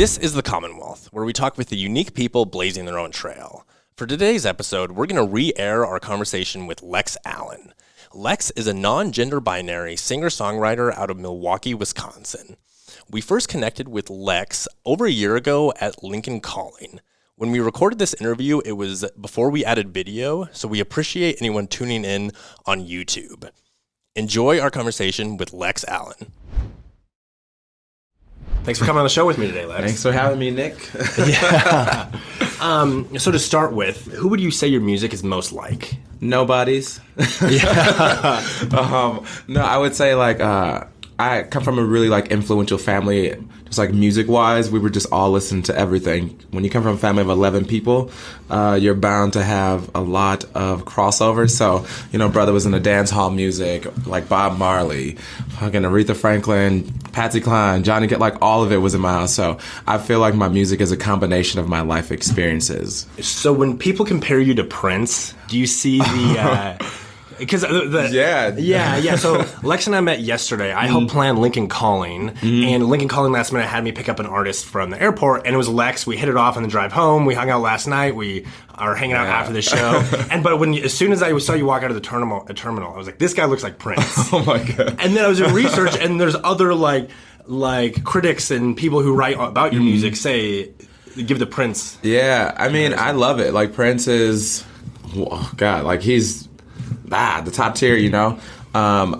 This is The Commonwealth, where we talk with the unique people blazing their own trail. For today's episode, we're going to re-air our conversation with Lex Allen. Lex is a non-gender binary singer-songwriter out of Milwaukee, Wisconsin. We first connected with Lex over a year ago at Lincoln Calling. When we recorded this interview, it was before we added video, so we appreciate anyone tuning in on YouTube. Enjoy our conversation with Lex Allen. Thanks for coming on the show with me today, Lex. Thanks for having me, Nick. Yeah. So to start with, who would you say your music is most like? Nobody's. Yeah. No, I would say I come from a really influential family, just music-wise. We were just all listening to everything. When you come from a family of 11 people, you're bound to have a lot of crossover. So, brother was into dance hall music, like Bob Marley, fucking Aretha Franklin, Patsy Cline, Johnny Cash, all of it was in my house. So I feel like my music is a combination of my life experiences. So when people compare you to Prince, do you see the... Because yeah. So Lex and I met yesterday. I helped plan Lincoln Calling, and Lincoln Calling last minute had me pick up an artist from the airport, and it was Lex. We hit it off on the drive home. We hung out last night. We are hanging out after the show. As soon as I saw you walk out of the terminal, I was like, this guy looks like Prince. Oh my god! And then I was doing research, and there's other like critics and people who write about your music give the Prince. Yeah, I mean, I love it. Prince is, he's the top tier,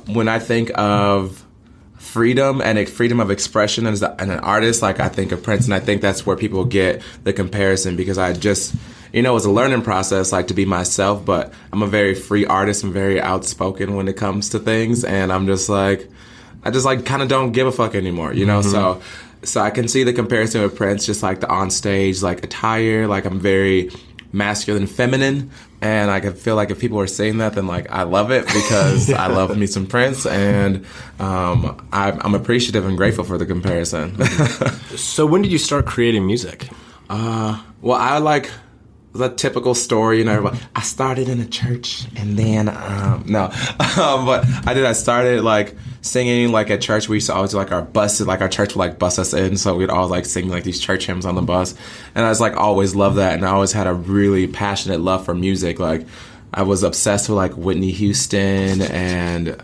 when I think of freedom and freedom of expression and an artist, I think of Prince, and I think that's where people get the comparison, because I just, it was a learning process, to be myself, but I'm a very free artist. I'm very outspoken when it comes to things, and I'm just I just kind of don't give a fuck anymore, so I can see the comparison with Prince, just the onstage, attire, I'm very masculine, feminine, and I feel if people are saying that, then I love it, because I love me some Prince, and I'm appreciative and grateful for the comparison. So when did you start creating music? Well, I the typical story, everybody, I started in a church, and then but I started singing at church. We used to always do our buses, our church would bus us in, so we'd all sing these church hymns on the bus, and I was always loved that, and I always had a really passionate love for music. I was obsessed with Whitney Houston, and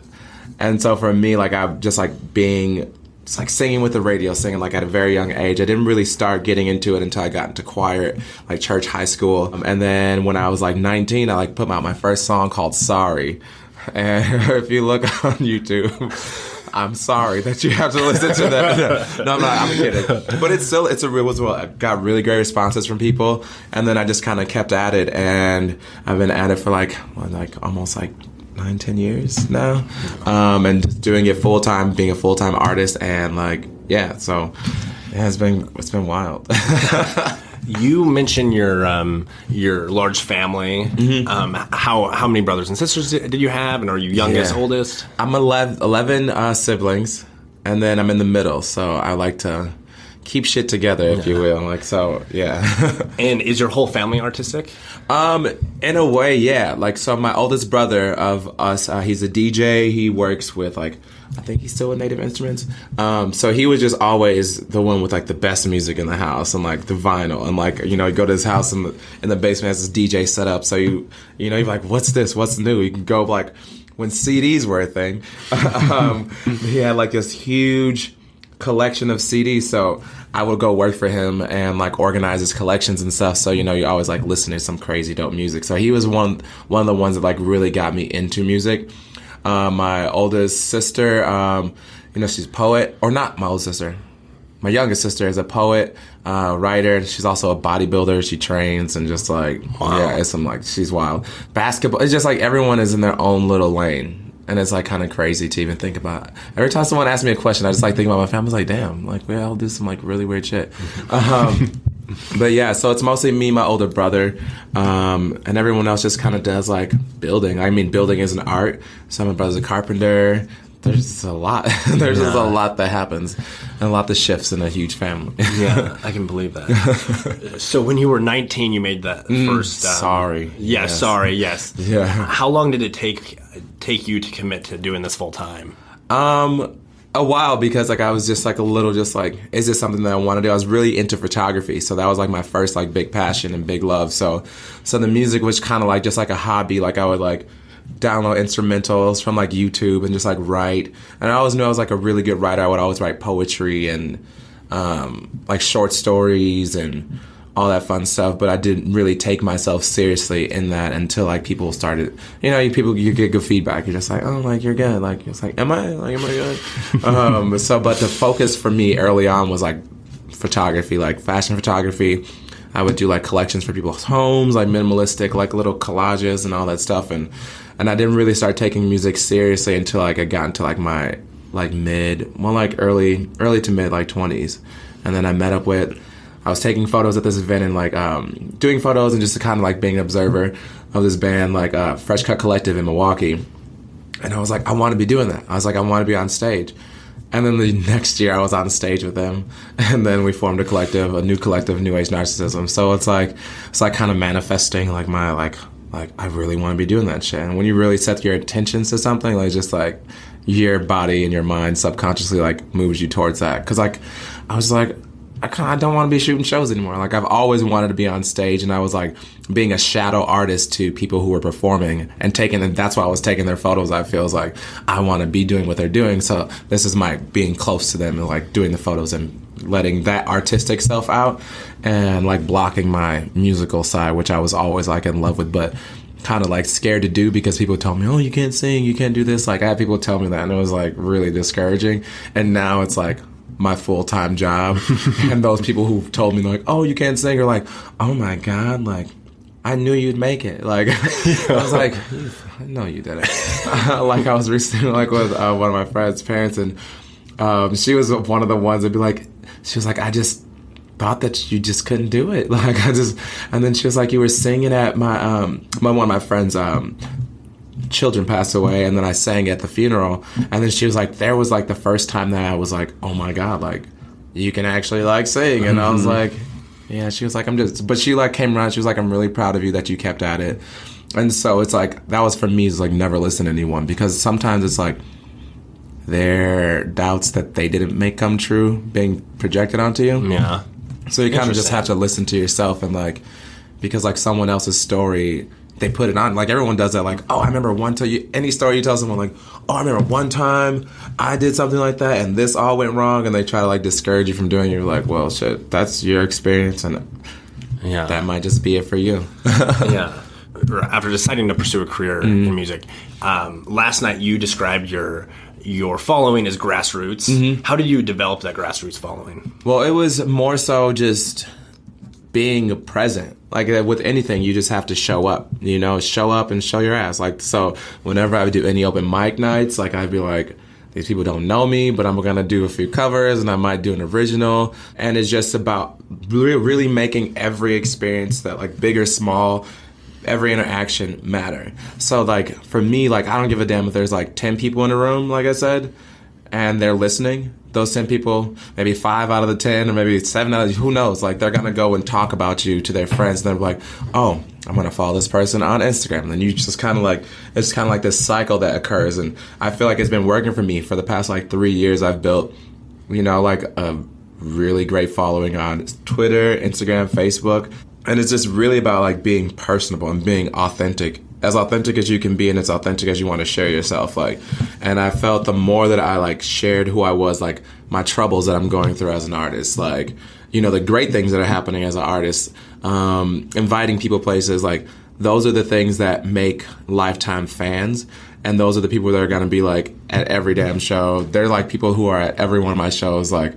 so for me I just being singing with the radio, singing at a very young age. I didn't really start getting into it until I got into choir at church, high school. And then when I was 19, I put out my first song called Sorry. And if you look on YouTube, I'm sorry that you have to listen to that. No, I'm kidding. But it got really great responses from people. And then I just kind of kept at it, and I've been at it for almost 9-10 years now, and just doing it full time, being a full time artist, and so it's been wild. You mentioned your large family. Mm-hmm. How many brothers and sisters did you have, and are you youngest, oldest? I'm 11 siblings, and then I'm in the middle, so I like to keep shit together, if you will. And is your whole family artistic? In a way, yeah. So my oldest brother of us, he's a DJ. He works with I think he's still with Native Instruments. So he was just always the one with the best music in the house, and the vinyl, and you go to his house in the basement, has this DJ set up. So you're like, what's this? What's new? You can go when CDs were a thing. He had this huge collection of CDs, so I would go work for him and organize his collections and stuff. So you always listen to some crazy dope music. So he was one of the ones that really got me into music. My oldest sister, she's a poet, or not my oldest sister. My youngest sister is a poet, writer. She's also a bodybuilder. She trains and just she's wild. Basketball. It's just everyone is in their own little lane. And it's kind of crazy to even think about. Every time someone asks me a question, I just think about my family. It's damn, we all do some really weird shit. But yeah, so it's mostly me, my older brother, and everyone else just kind of does building. I mean, building is an art. So my brother's a carpenter. There's just a lot. There's just a lot that happens, and a lot that shifts in a huge family. Yeah, I can believe that. So when you were 19, you made that first. Sorry. Yes. Sorry. Yes. Yeah. How long did it take you to commit to doing this full time? A while, because like I was just like a little just like, is this something that I want to do? I was really into photography, so that was like my first like big passion and big love. So the music was kind of like just like a hobby. Like I would like download instrumentals from like YouTube and just like write. And I always knew I was like a really good writer. I would always write poetry and like short stories and all that fun stuff, but I didn't really take myself seriously in that until like people started, you get good feedback. You're just like, oh, like you're good. Like it's like, am I good? But the focus for me early on was like photography, like fashion photography. I would do like collections for people's homes, like minimalistic, like little collages and all that stuff. And I didn't really start taking music seriously until like I got into like my like early to mid like 20s. And then I was taking photos at this event and like doing photos and just kind of like being an observer of this band like Fresh Cut Collective in Milwaukee. And I was like, I want to be doing that. I was like, I want to be on stage. And then the next year I was on stage with them. And then we formed a new collective, New Age Narcissism. So it's like kind of manifesting like my like I really want to be doing that shit. And when you really set your intentions to something, like just like your body and your mind subconsciously like moves you towards that. Cause like I was like, I don't want to be shooting shows anymore. Like I've always wanted to be on stage, and I was like being a shadow artist to people who were performing and that's why I was taking their photos. I feel like I want to be doing what they're doing. So this is my being close to them and like doing the photos and letting that artistic self out and like blocking my musical side, which I was always like in love with, but kind of like scared to do because people told me, oh, you can't sing, you can't do this. Like I had people tell me that, and it was like really discouraging. And now it's like my full-time job. And those people who told me like, oh, you can't sing, are like, oh my God, like I knew you'd make it. Like I was like, no, you didn't. Like I was recently like with one of my friend's parents, and she was one of the ones that'd be like, she was like, I just thought that you just couldn't do it. Like and then she was like, you were singing at my one of my friends' children passed away, and then I sang at the funeral, and then she was like, there was like the first time that I was like, oh my God, like you can actually like sing. And I was like, yeah. She was like, but she like came around, she was like, I'm really proud of you that you kept at it. And so it's like, that was for me, is like never listen to anyone, because sometimes it's like their doubts that they didn't make come true being projected onto you. Yeah. So you kind of just have to listen to yourself, and like, because like someone else's story, they put it on. Like everyone does that. Like, oh, I remember one time. Any story you tell someone, like, oh, I remember one time I did something like that and this all went wrong, and they try to like discourage you from doing it. You're like, well, shit, that's your experience, and that might just be it for you. Yeah. After deciding to pursue a career in music, last night you described your following as grassroots. How did you develop that grassroots following? Well, it was more so just being present. Like with anything, you just have to show up, show up and show your ass. Like, so whenever I would do any open mic nights, like I'd be like, these people don't know me, but I'm going to do a few covers and I might do an original. And it's just about really making every experience, that like big or small, every interaction matter. So like for me, like I don't give a damn if there's like 10 people in a room, like I said, and they're listening. Those 10 people, maybe 5 out of the 10 or maybe 7 out of who knows, like they're gonna go and talk about you to their friends, and they're like, oh, I'm gonna follow this person on Instagram. And then you just kind of like, it's kind of like this cycle that occurs. And I feel like it's been working for me for the past like 3 years. I've built, like a really great following on Twitter, Instagram, Facebook. And it's just really about like being personable and being authentic as you can be, and as authentic as you want to share yourself. Like, and I felt the more that I like shared who I was, like my troubles that I'm going through as an artist, like, the great things that are happening as an artist, inviting people places, like those are the things that make lifetime fans. And those are the people that are going to be like at every damn show. They're like people who are at every one of my shows, like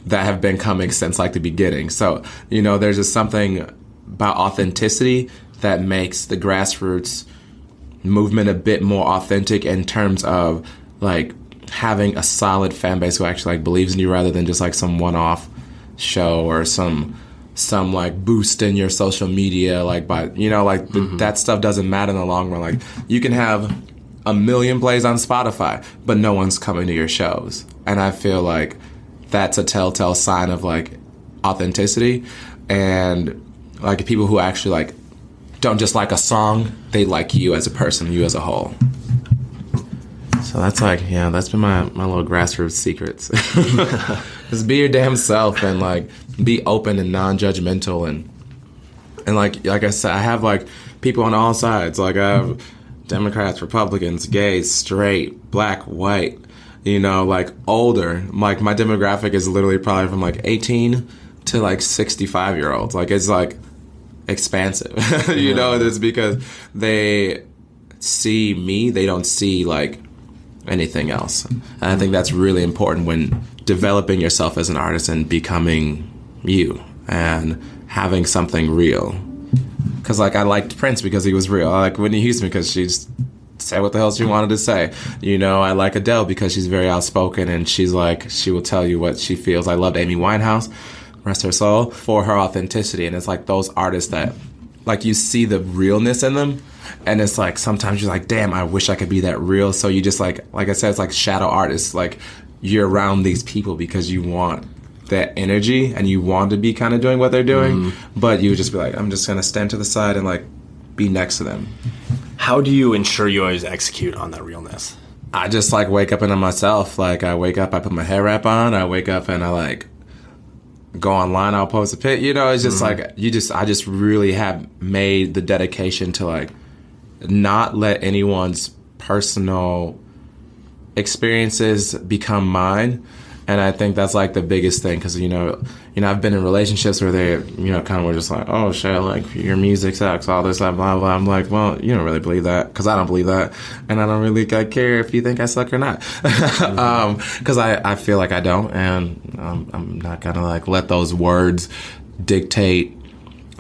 that have been coming since like the beginning. So, there's just something about authenticity that makes the grassroots movement a bit more authentic in terms of like having a solid fan base who actually like believes in you, rather than just like some one-off show or some like boost in your social media, like by that stuff doesn't matter in the long run. Like you can have 1 million plays on Spotify, but no one's coming to your shows, and I feel like that's a telltale sign of like authenticity, and like people who actually like don't just like a song, they like you as a person, you as a whole. So that's that's been my little grassroots secrets. Just be your damn self and like be open and non-judgmental and like I said, I have like people on all sides. Like I have Democrats, Republicans, gays, straight, black, white, like older. Like my demographic is literally probably from like 18 to like 65-year-olds. Like it's like expansive, it's because they see me, they don't see like anything else. And I think that's really important when developing yourself as an artist and becoming you and having something real. Because like I liked Prince because he was real. I like Whitney Houston because she said what the hell she wanted to say. I like Adele because she's very outspoken and she will tell you what she feels. I loved Amy Winehouse, rest her soul, for her authenticity. And it's like those artists that like you see the realness in them. And it's like sometimes you're like, damn, I wish I could be that real. So you just like I said, it's like shadow artists. Like you're around these people because you want that energy and you want to be kind of doing what they're doing. But you would just be like, I'm just going to stand to the side and like be next to them. How do you ensure you always execute on that realness? I just like wake up into myself. Like I wake up, I put my hair wrap on. I wake up and I like go online. I'll post a pic. It's just like I just really have made the dedication to like not let anyone's personal experiences become mine. And I think that's like the biggest thing because I've been in relationships where they kind of were just like, oh shit, like your music sucks, all this, blah blah blah. I'm like, well, you don't really believe that because I don't believe that, and I don't really care if you think I suck or not, because I feel like I don't, and I'm not gonna like let those words dictate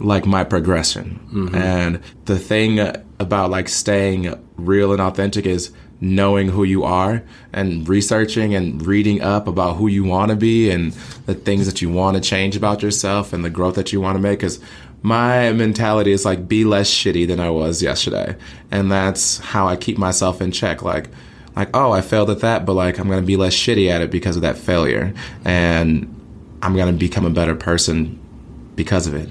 like my progression. And the thing about like staying real and authentic is knowing who you are and researching and reading up about who you want to be and the things that you want to change about yourself and the growth that you want to make. Because my mentality is like, be less shitty than I was yesterday. And that's how I keep myself in check. Like, oh, I failed at that, but like I'm going to be less shitty at it because of that failure. And I'm going to become a better person because of it.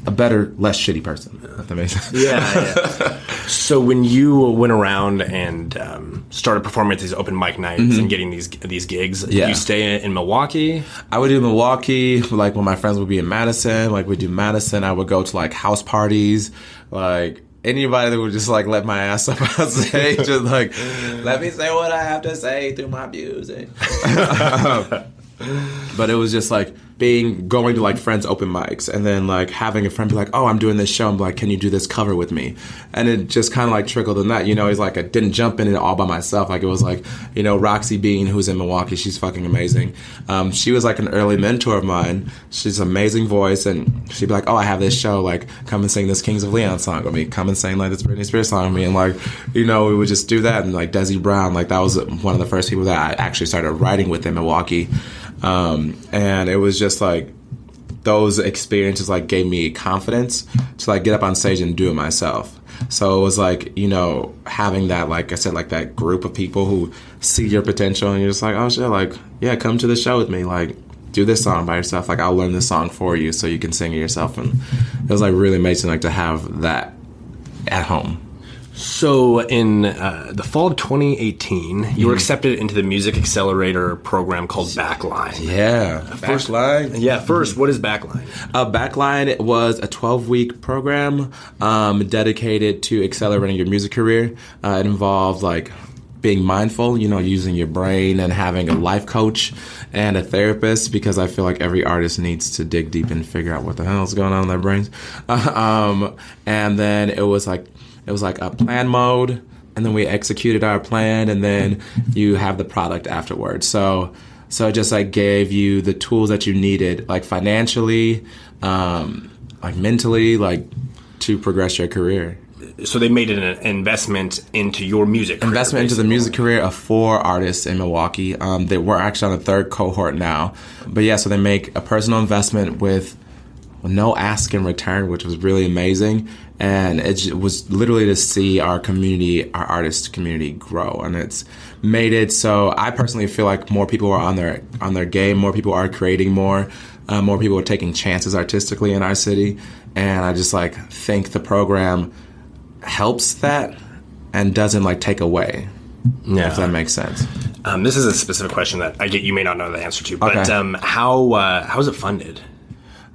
A better, less shitty person, if that makes sense. Yeah. So when you went around and started performing at these open mic nights and getting these gigs, did you stay in Milwaukee? I would do Milwaukee, like when my friends would be in Madison, like we'd do Madison. I would go to like house parties, like anybody that would just like let my ass up on stage, just like, let me say what I have to say through my music. But it was just like going to like friends' open mics and then like having a friend be like, oh, I'm doing this show. I'm like, can you do this cover with me? And it just kind of like trickled in that, it's like I didn't jump in it all by myself. Like it was like, Roxy Bean, who's in Milwaukee, she's fucking amazing. She was like an early mentor of mine. She's an amazing voice. And she'd be like, oh, I have this show, like come and sing this Kings of Leon song with me. Come and sing like this Britney Spears song with me. And like, we would just do that. And like Desi Brown, like that was one of the first people that I actually started writing with in Milwaukee. And it was just like those experiences like gave me confidence to like get up on stage and do it myself. So it was like, having that, like I said, like that group of people who see your potential and you're just like, oh shit, like, yeah, come to the show with me. Like, do this song by yourself. Like, I'll learn this song for you so you can sing it yourself. And it was like really amazing, like to have that at home. So in the fall of 2018, you were accepted into the Music Accelerator program called Backline. Yeah. Backline? First, what is Backline? Backline was a 12-week program dedicated to accelerating your music career. It involved like being mindful, using your brain and having a life coach and a therapist, because I feel like every artist needs to dig deep and figure out what the hell is going on in their brains. And then it was like a plan mode, and then we executed our plan, and then you have the product afterwards. So it just like gave you the tools that you needed, like financially, like mentally, like to progress your career. So they made an investment into your music career. Investment into the music career of 4 artists in Milwaukee. They were actually on the 3rd cohort now. But yeah, so they make a personal investment with no ask in return, which was really amazing. And it was literally to see our community, our artist community grow. And it's made it so I personally feel like more people are on their game, more people are creating more people are taking chances artistically in our city. And I just like think the program helps that and doesn't like take away. If that makes sense. This is a specific question that I get you may not know the answer to, but Okay. how is it funded?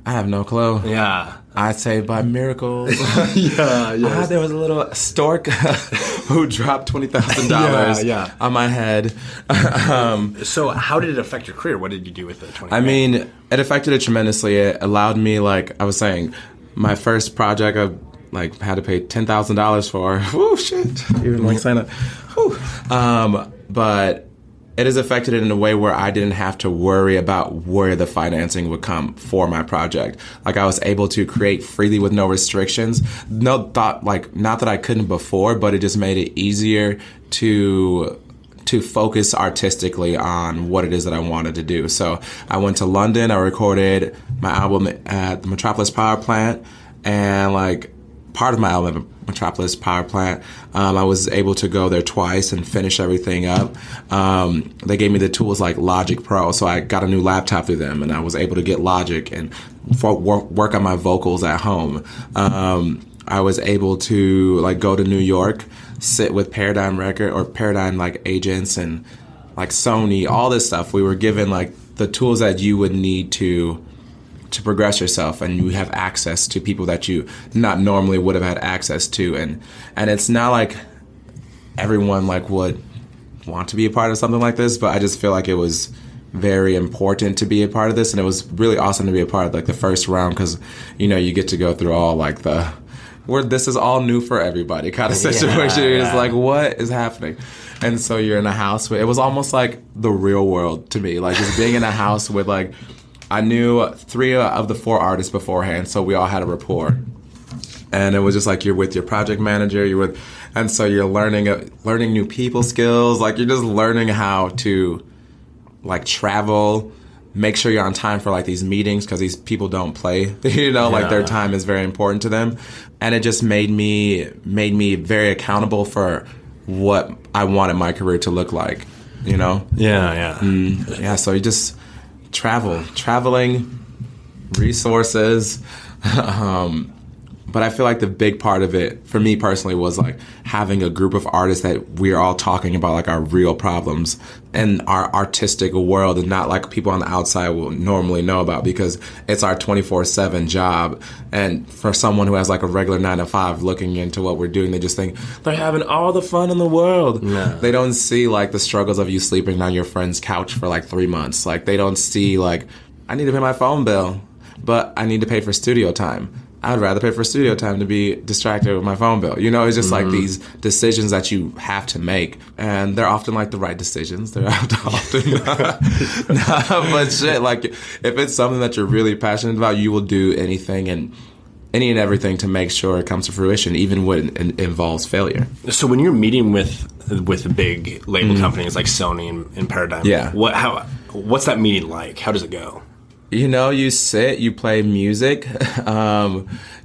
I have no clue. Yeah. I'd say by miracles. Yeah. There was a little stork who dropped $20,000 on my head. So how did it affect your career? What did you do with the 20? I mean, it affected it tremendously. It allowed me, like I was saying, my first project I had to pay $10,000 for. Whoo, shit. Even like saying that. Whew. But it has affected it in a way where I didn't have to worry about where the financing would come for my project. Like, I was able to create freely with no restrictions. No thought, not that I couldn't before, but it just made it easier to focus artistically on what it is that I wanted to do. So I went to London, I recorded my album at the Metropolis Power Plant, and part of my album at Metropolis Power Plant, I was able to go there twice and finish everything up. They gave me the tools like Logic Pro, so I got a new laptop through them, and I was able to get Logic and work on my vocals at home. I was able to go to New York, sit with Paradigm agents and Sony, all this stuff. We were given the tools that you would need to progress yourself, and you have access to people that you not normally would have had access to, and it's not like everyone would want to be a part of something like this, but I just feel like it was very important to be a part of this, and it was really awesome to be a part of the first round, because you get to go through all where this is all new for everybody kind of situation. It's what is happening? And so you're in a house it was almost like the real world to me, just being in a house with I knew 3 of the 4 artists beforehand, so we all had a rapport. And it was just you're with your project manager, and so you're learning new people skills. You're just learning how to travel, make sure you're on time for these meetings, because these people don't play. Their time is very important to them. And it just made me very accountable for what I wanted my career to look like. So you just traveling, resources. But I feel the big part of it, for me personally, was having a group of artists that we're all talking about our real problems in our artistic world, and not people on the outside will normally know about, because it's our 24/7 job. And for someone who has a regular 9 to 5 looking into what we're doing, they just think they're having all the fun in the world. No. They don't see the struggles of you sleeping on your friend's couch for 3 months. They don't see I need to pay my phone bill, but I need to pay for studio time. I'd rather pay for studio time to be distracted with my phone bill. It's just these decisions that you have to make, and they're often the right decisions. They're often not, but shit, if it's something that you're really passionate about, you will do anything and everything to make sure it comes to fruition, even when it involves failure. So when you're meeting with big label companies like Sony and Paradigm, what's that meeting like? How does it go? You sit, you play music,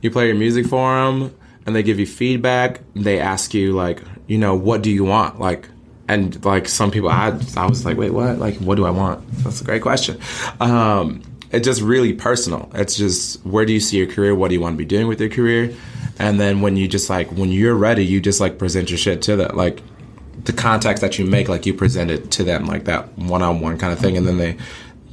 you play your music for them, and they give you feedback. They ask you, what do you want? And some people, I was wait, what? What do I want? That's a great question. It's just really personal. It's just, where do you see your career? What do you want to be doing with your career? And then when you just, when you're ready, you just, present your shit to them. The contacts that you make, you present it to them, that one-on-one kind of thing. And then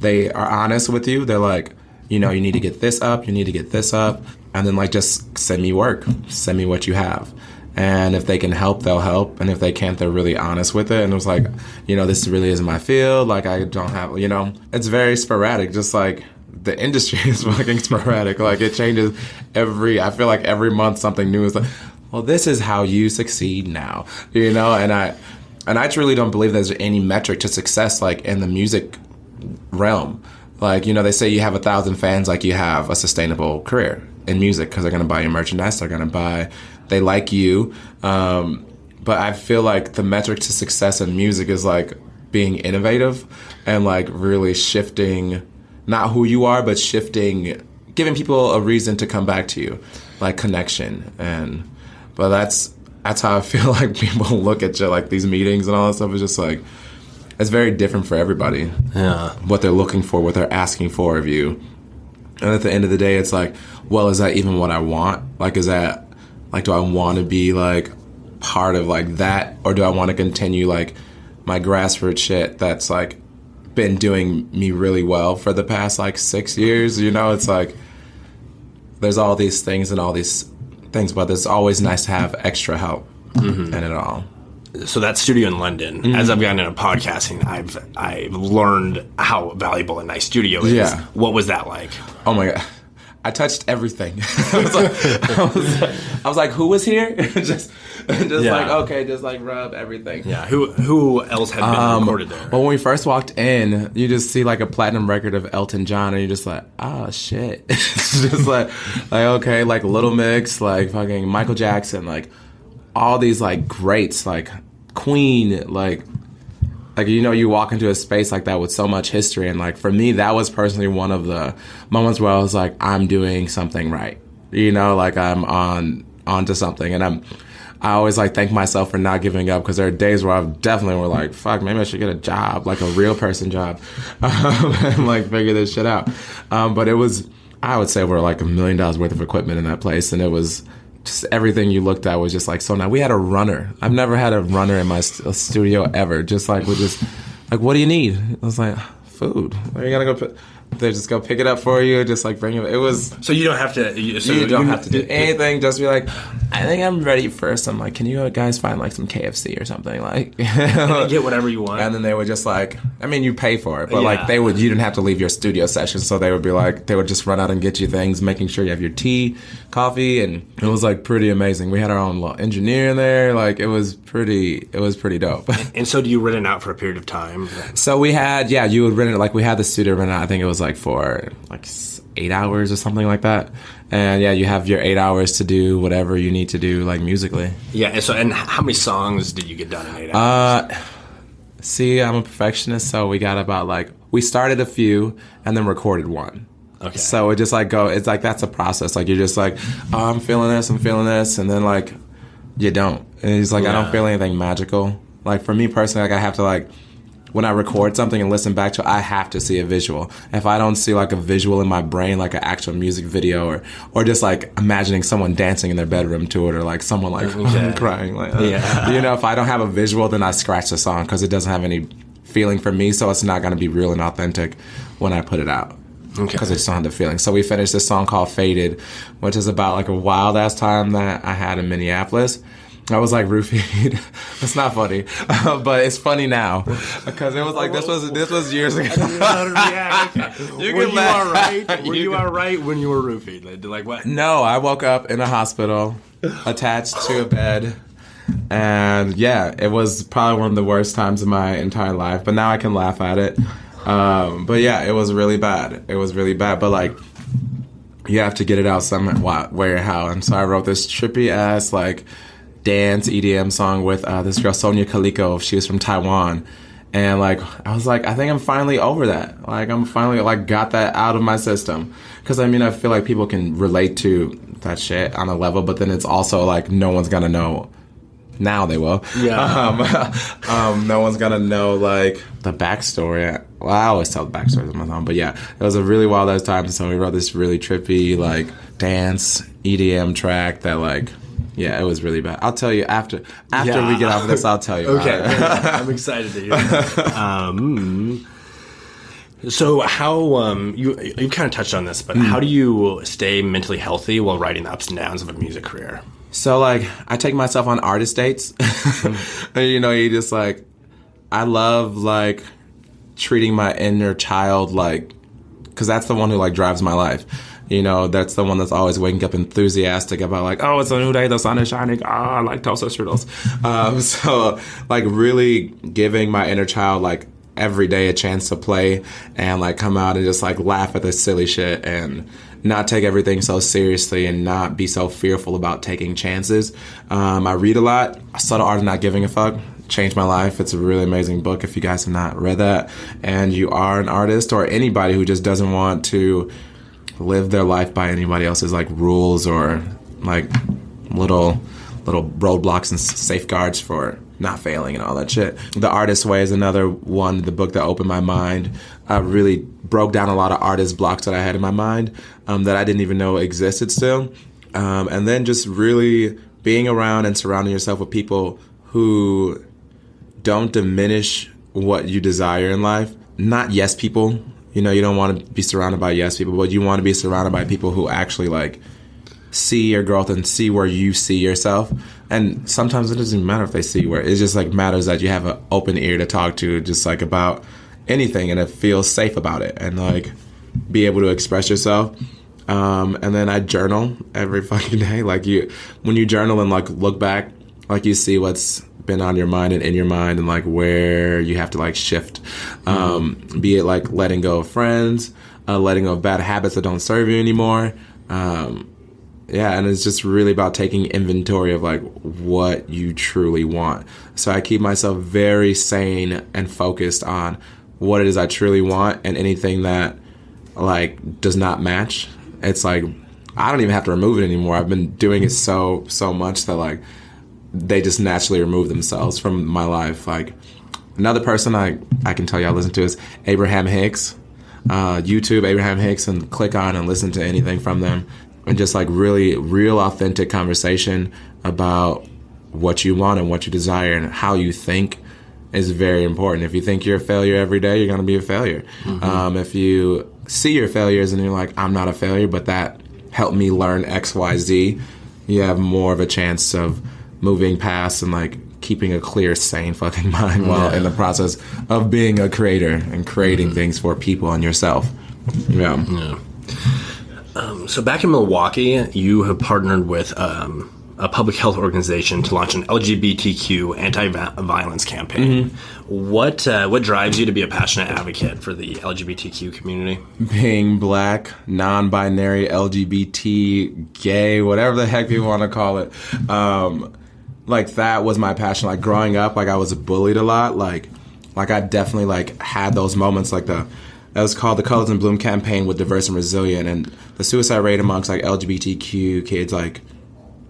they are honest with you. They're you need to get this up, you need to get this up, and then just send me work, send me what you have. And if they can help, they'll help, and if they can't, they're really honest with it. And it was this really isn't my field, I don't have, it's very sporadic, just the industry is fucking sporadic. It changes I feel every month something new is well, this is how you succeed now, and I truly don't believe there's any metric to success in the music realm. They say you have 1,000 fans, you have a sustainable career in music, because they're going to buy your merchandise, they like you. But I feel the metric to success in music is being innovative and really shifting, not who you are, but shifting, giving people a reason to come back to you, connection. But that's how I feel people look at you, these meetings and all that stuff is just it's very different for everybody. Yeah. What they're looking for, what they're asking for of you. And at the end of the day, it's well, is that even what I want? Is that, do I want to be part of like that, or do I want to continue like my grassroots shit that's like been doing me really well for the past like 6 years? You know, it's like there's all these things and all these things, but it's always nice to have extra help in it all. So that studio in London, as I've gotten into podcasting, I've learned how valuable a nice studio is. Yeah. What was that like? Oh my God. I touched everything. I was like, who was here? just like, okay, just like rub everything. Yeah. Who else had been recorded there? Well, when we first walked in, you just see like a platinum record of Elton John, and you're just like, oh shit. It's just like okay, like Little Mix, like fucking Michael Jackson, like all these like greats, like Queen, like you know, you walk into a space like that with so much history, and like for me, that was personally one of the moments where I was like, I'm doing something right, you know, like I'm onto something, and I always like thank myself for not giving up, because there are days where I definitely were like, fuck, maybe I should get a job, like a real person job, and like figure this shit out. But it was, I would say, we're like $1 million worth of equipment in that place, and it was just everything you looked at was just like so nice. We had a runner. I've never had a runner in my studio ever. Just like, we just like, what do you need? I was like, food. Are you gonna go? They just go pick it up for you. Just like bring it. It was. So you don't have to. You don't have to do anything. Just be like, I think I'm ready first. I'm like, can you guys find like some KFC or something, like and get whatever you want. And then they would just like, I mean, you pay for it, but like you didn't have to leave your studio session. So they would be like, they would just run out and get you things, making sure you have your tea, coffee, and it was like pretty amazing. We had our own little engineer in there. Like it was pretty dope. And so do you rent it out for a period of time? So we had, you would rent it, like we had the studio rent out, I think it was like for like 8 hours or something like that. And you have your 8 hours to do whatever you need to do, like musically. Yeah, and how many songs did you get done in 8 hours? See, I'm a perfectionist, so we got about like, we started a few and then recorded one. Okay. So it just like it's like, that's a process. Like you're just like, oh, I'm feeling this, and then like, you don't. And it's like, I don't feel anything magical. Like for me personally, like I have to like, when I record something and listen back to it, I have to see a visual. If I don't see like a visual in my brain, like an actual music video, or just like imagining someone dancing in their bedroom to it, or like someone like crying, like you know, if I don't have a visual, then I scratch the song, because it doesn't have any feeling for me, so it's not going to be real and authentic when I put it out. Because it's not the feeling. So we finished this song called Faded, which is about like a wild ass time that I had in Minneapolis. I was like roofied. It's not funny, but it's funny now, because it was like this was years ago. Were you all right when you were roofied? Like what? No, I woke up in a hospital, attached to a bed, and it was probably one of the worst times of my entire life. But now I can laugh at it. But it was really bad. It was really bad. But like, you have to get it out somewhere, how. And so I wrote this trippy ass like dance EDM song with this girl Sonia Kaliko. She was from Taiwan, and like I was like, I think I'm finally over that. Like I'm finally like got that out of my system, because I mean I feel like people can relate to that shit on a level, but then it's also like no one's gonna know. Now they will. No one's gonna know like the backstory. Well, I always tell the backstory of my song, but it was a really wild ass time. So we wrote this really trippy like dance EDM track that like. Yeah, it was really bad. I'll tell you after we get off of this. I'll tell you. Okay, I'm excited to hear that. So how you kind of touched on this, but how do you stay mentally healthy while riding the ups and downs of a music career? So like I take myself on artist dates. You know, you just like, I love like treating my inner child like, because that's the one who like drives my life. You know, that's the one that's always waking up enthusiastic about like, oh, it's a new day, the sun is shining, I like toaster strudels. So like really giving my inner child like every day a chance to play and like come out and just like laugh at this silly shit and not take everything so seriously and not be so fearful about taking chances. I read a lot. Subtle Art of Not Giving a Fuck changed my life. It's a really amazing book if you guys have not read that. And you are an artist or anybody who just doesn't want to live their life by anybody else's like rules or like little roadblocks and safeguards for not failing and all that shit. The Artist's Way is another one, the book that opened my mind. Really broke down a lot of artist blocks that I had in my mind that I didn't even know existed still. And then just really being around and surrounding yourself with people who don't diminish what you desire in life. Not yes people. You know, you don't want to be surrounded by yes people, but you want to be surrounded by people who actually like see your growth and see where you see yourself. And sometimes it doesn't matter if they see where, it just like matters that you have an open ear to talk to, just like about anything, and it feels safe about it, and like be able to express yourself. And then I journal every fucking day. Like when you journal and like look back, like you see what's been on your mind and in your mind, and like where you have to like shift, be it like letting go of friends, letting go of bad habits that don't serve you anymore. And it's just really about taking inventory of like what you truly want. So I keep myself very sane and focused on what it is I truly want, and anything that like does not match, it's like I don't even have to remove it anymore. I've been doing it so much that like they just naturally remove themselves from my life. Like another person I can tell you I listen to is Abraham Hicks. YouTube Abraham Hicks, and click on and listen to anything from them, and just like really real authentic conversation about what you want and what you desire, and how you think is very important. If you think you're a failure every day, you're going to be a failure. If you see your failures and you're like, I'm not a failure, but that helped me learn XYZ, you have more of a chance of moving past and like keeping a clear, sane fucking mind while in the process of being a creator and creating things for people and yourself. So back in Milwaukee, you have partnered with a public health organization to launch an LGBTQ anti-violence campaign. What drives you to be a passionate advocate for the LGBTQ community? Being black, non-binary, LGBT, gay, whatever the heck you want to call it. Like that was my passion. Like growing up, like I was bullied a lot. Like I definitely like had those moments. Like that was called the Colors in Bloom campaign with Diverse and Resilient, and the suicide rate amongst like LGBTQ kids, like,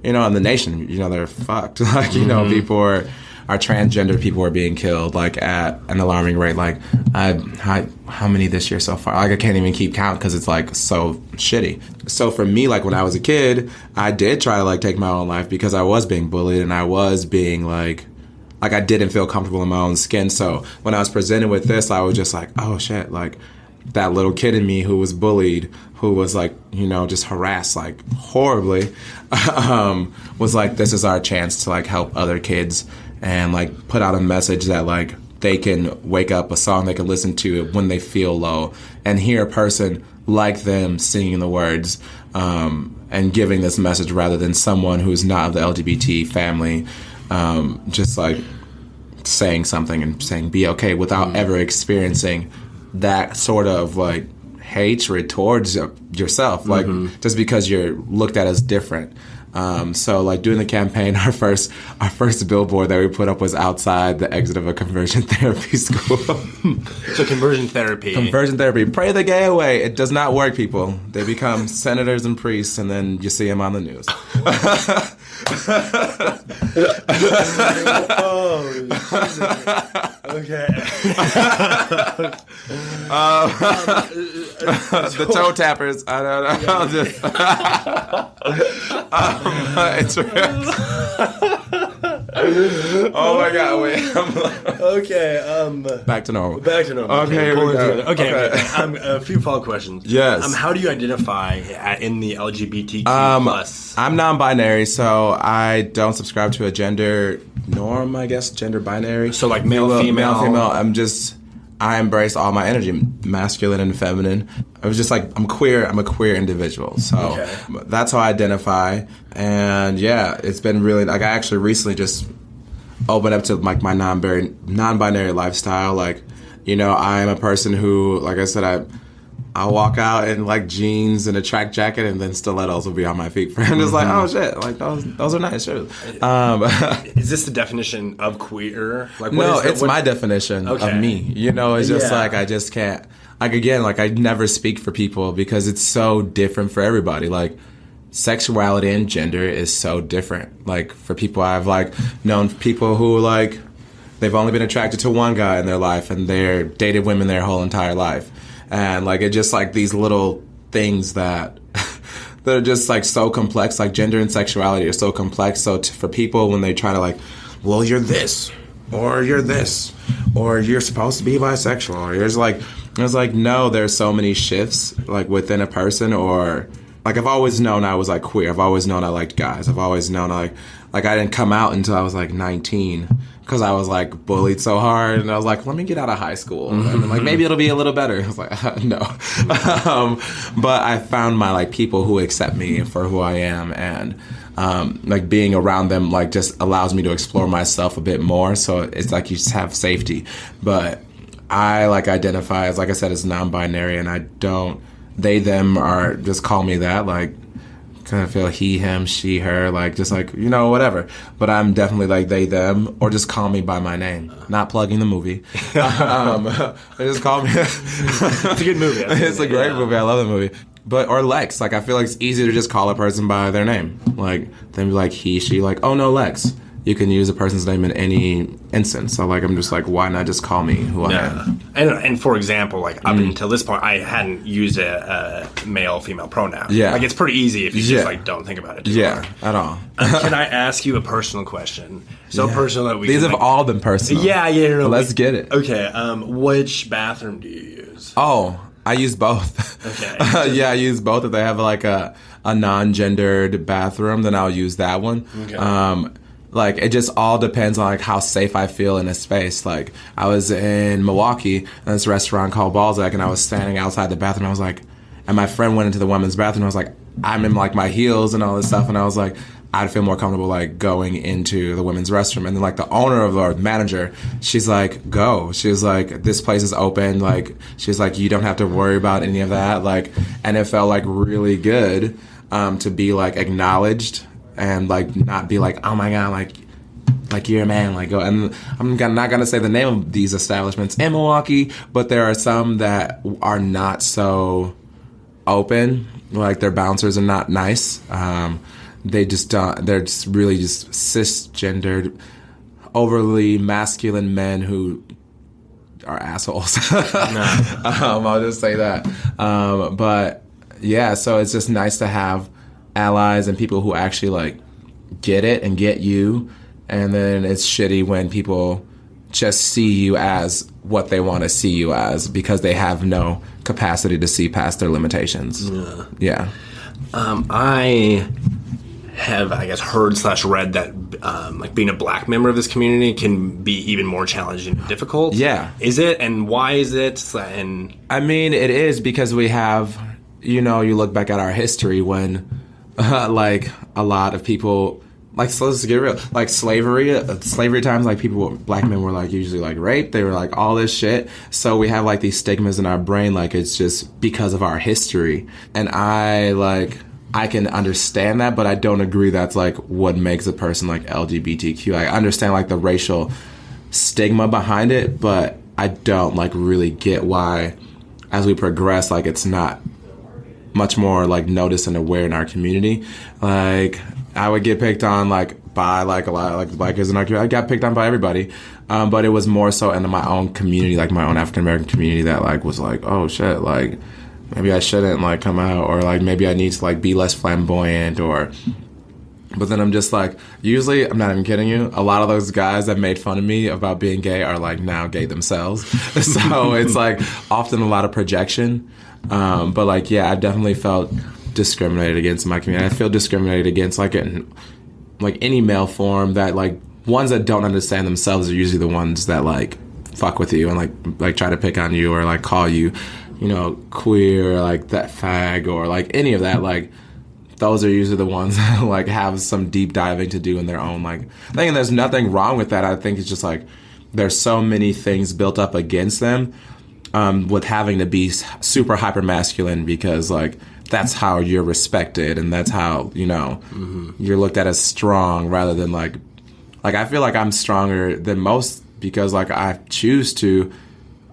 you know, in the nation, you know, they're fucked. Like, you know, people are transgender people are being killed like at an alarming rate. Like how many this year so far? Like I can't even keep count because it's like so shitty. So for me, like when I was a kid, I did try to like take my own life because I was being bullied, and I was being like I didn't feel comfortable in my own skin. So when I was presented with this, I was just like, oh shit, like that little kid in me who was bullied, who was like, you know, just harassed like horribly, was like, this is our chance to like help other kids and like put out a message that like they can wake up, a song they can listen to when they feel low, and hear a person like them singing the words, and giving this message rather than someone who's not of the LGBT family, just like saying something and saying be okay without ever experiencing that sort of like hatred towards yourself, like just because you're looked at as different. So like doing the campaign, our first billboard that we put up was outside the exit of a conversion therapy school. So conversion therapy. Pray the gay away. It does not work, people. They become senators and priests, and then you see them on the news. Okay. The toe tappers. I don't know. I'll just, it's oh my god! Wait. Okay. Back to normal. Okay. Okay. A few follow-up questions. Yes. How do you identify in the LGBTQ plus? I'm non-binary, so I don't subscribe to a gender norm. I guess gender binary. So like male, female. I embrace all my energy, masculine and feminine. I was just like, I'm queer. I'm a queer individual. So that's how I identify. And yeah, it's been really, like I actually recently just opened up to like my non-binary lifestyle. Like, you know, I'm a person who, like I said, I'll walk out in like jeans and a track jacket, and then stilettos will be on my feet. I'm just like, oh shit, like those are nice shoes. Is this the definition of queer? Like, it's my definition of me. You know, it's just like I just can't. Like again, like I never speak for people because it's so different for everybody. Like sexuality and gender is so different. Like for people, I've like known people who like they've only been attracted to one guy in their life, and they're dated women their whole entire life. And like it's just like these little things that that are just like so complex. Like gender and sexuality are so complex. So for people when they try to like, well, you're this, or you're this, or you're supposed to be bisexual, or it's like no, there's so many shifts like within a person. Or like I've always known I was like queer. I've always known I liked guys. I've always known I like I didn't come out until I was like 19 because I was like bullied so hard, and I was like, let me get out of high school, and like maybe it'll be a little better. I was like, no, but I found my like people who accept me for who I am, and like being around them like just allows me to explore myself a bit more. So it's like you just have safety. But I like identify as, like I said, as non-binary, and I don't. They, them are just call me that, like kind of feel he, him, she, her, like just like, you know, whatever. But I'm definitely like they, them, or just call me by my name. Not plugging the movie. They just call me. It's a good movie. It's a great movie. I love the movie. But, or Lex. Like, I feel like it's easy to just call a person by their name. Like, then be like he, she, like, oh no, Lex. You can use a person's name in any instance. So, like, I'm just like, why not just call me who I am? And for example, like, up until this point, I hadn't used a male-female pronoun. Yeah. Like, it's pretty easy if you just, like, don't think about it too hard. At all. Can I ask you a personal question? So personal that we These can, have all been personal. Yeah. No, let's get it. Okay. Which bathroom do you use? Oh, I use both. Okay. Yeah, I use both. If they have, like, a non-gendered bathroom, then I'll use that one. Okay. Like, it just all depends on, like, how safe I feel in a space. Like, I was in Milwaukee, in this restaurant called Balzac, and I was standing outside the bathroom. I was like, and my friend went into the women's bathroom. I was like, I'm in, like, my heels and all this stuff. And I was like, I'd feel more comfortable, like, going into the women's restroom. And then, like, the owner of our manager, she's like, go. She's like, this place is open. Like, she's like, you don't have to worry about any of that. Like, and it felt, like, really good to be, like, acknowledged. And, like, not be like, oh, my God, like you're a man. Like, go. And I'm not going to say the name of these establishments in Milwaukee, but there are some that are not so open. Like, their bouncers are not nice. They just don't. They're just really just cisgendered, overly masculine men who are assholes. I'll just say that. But, yeah, so it's just nice to have allies and people who actually like get it and get you, and then it's shitty when people just see you as what they want to see you as because they have no capacity to see past their limitations. Yeah. I have, I guess, heard/read that like being a black member of this community can be even more challenging and difficult. Yeah. Is it, and why is it? And I mean, it is because we have, you know, you look back at our history when like a lot of people, like, so let's get real, like slavery times, like black men were like usually like raped, they were like all this shit. So we have like these stigmas in our brain, like it's just because of our history. And I can understand that, but I don't agree that's like what makes a person like LGBTQ. I understand like the racial stigma behind it, but I don't like really get why as we progress, like it's not much more like noticed and aware in our community. Like I would get picked on like by like a lot of like the black kids in our community. I got picked on by everybody, but it was more so in my own community, like my own African American community, that like was like, oh shit, like maybe I shouldn't like come out, or like maybe I need to like be less flamboyant, or. But then I'm just like, usually, I'm not even kidding you, a lot of those guys that made fun of me about being gay are like now gay themselves. So it's like often a lot of projection. But like, yeah, I've definitely felt discriminated against in my community. I feel discriminated against like in like any male form, that like ones that don't understand themselves are usually the ones that like fuck with you and like try to pick on you or like call you, you know, queer, or like that fag, or like any of that. Like those are usually the ones that like have some deep diving to do in their own like thing. And there's nothing wrong with that. I think it's just like there's so many things built up against them. With having to be super hyper masculine, because like that's how you're respected and that's how, you know, you're looked at as strong, rather than like I feel like I'm stronger than most because like I choose to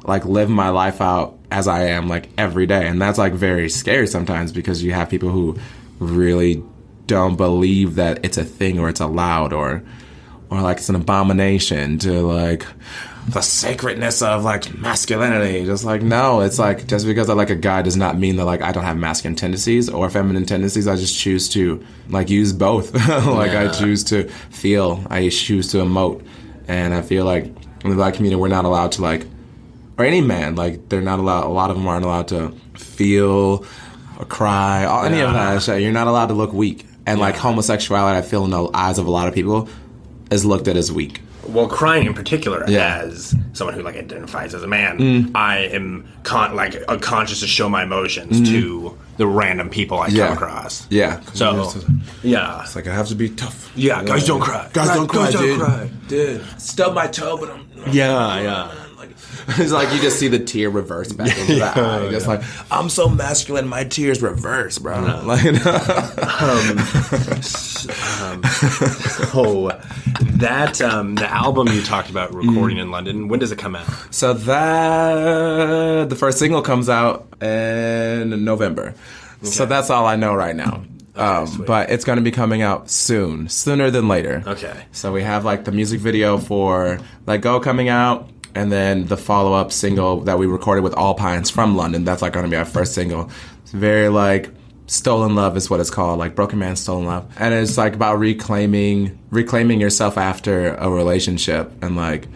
like live my life out as I am like every day, and that's like very scary sometimes because you have people who really don't believe that it's a thing or it's allowed or like it's an abomination to like the sacredness of like masculinity. Just like, no, it's like, just because I like a guy does not mean that like I don't have masculine tendencies or feminine tendencies. I just choose to like use both. Like I choose to feel, I choose to emote. And I feel like in the Black community, we're not allowed to like, or any man, like they're not allowed, a lot of them aren't allowed to feel or cry, or any of that shit. You're not allowed to look weak. And like homosexuality, I feel in the eyes of a lot of people, is looked at as weak. Well, crying in particular, as someone who like identifies as a man, I am conscious to show my emotions to the random people I come across. Yeah. So, it's like I have to be tough. Yeah, guys don't cry. Guys don't cry, dude. Don't cry. Dude, stub my toe, but I'm. Yeah. It's like you just see the tear reverse back into the eye. Just like, I'm so masculine, my tears reverse, bro. Like, so that the album you talked about recording in London, when does it come out? So the first single comes out in November. Okay. So that's all I know right now. But it's going to be coming out sooner than later. Okay. So we have like the music video for Let Go coming out. And then the follow-up single that we recorded with All Pines from London, that's like going to be our first single. It's very like stolen love is what it's called, like Broken Man Stolen Love. And it's like about reclaiming yourself after a relationship and like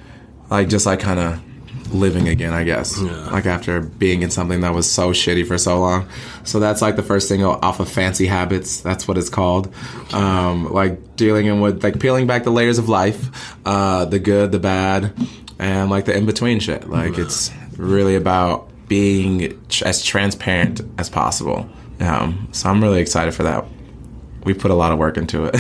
just like kind of living again, I guess. Yeah. Like after being in something that was so shitty for so long. So that's like the first single off of Fancy Habits. That's what it's called. Like dealing with like peeling back the layers of life, the good, the bad, and like the in-between shit. Like it's really about being as transparent as possible. So I'm really excited for that. We put a lot of work into it.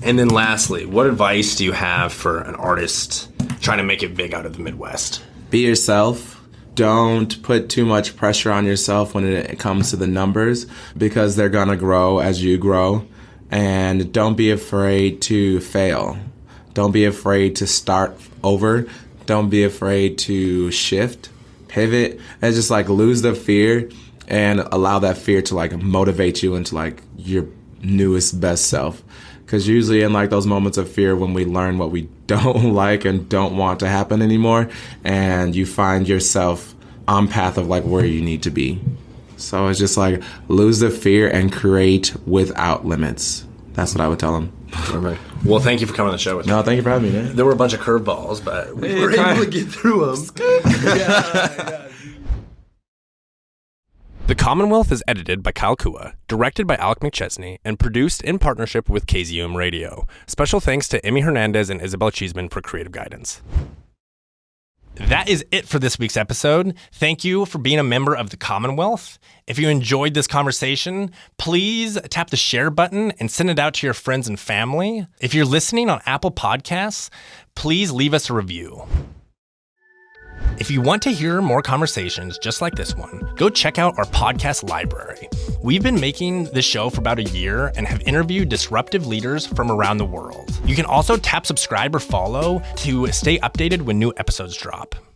And then lastly, what advice do you have for an artist trying to make it big out of the Midwest? Be yourself. Don't put too much pressure on yourself when it comes to the numbers, because they're gonna grow as you grow. And don't be afraid to fail. Don't be afraid to start over. Don't be afraid to shift, pivot, and just like lose the fear and allow that fear to like motivate you into like your newest best self. Because usually in like those moments of fear, when we learn what we don't like and don't want to happen anymore, and you find yourself on path of like where you need to be. So it's just like lose the fear and create without limits. That's what I would tell them. Perfect. Well, thank you for coming on the show with me. No, thank you for having me, man. There were a bunch of curveballs, but we were able to get through them. Yeah. The Commonwealth is edited by Kyle Kua, directed by Alec McChesney, and produced in partnership with KZUM Radio. Special thanks to Emmy Hernandez and Isabel Cheeseman for creative guidance. That is it for this week's episode. Thank you for being a member of the Commonwealth. If you enjoyed this conversation, please tap the share button and send it out to your friends and family. If you're listening on Apple Podcasts, please leave us a review. If you want to hear more conversations just like this one, go check out our podcast library. We've been making this show for about a year and have interviewed disruptive leaders from around the world. You can also tap subscribe or follow to stay updated when new episodes drop.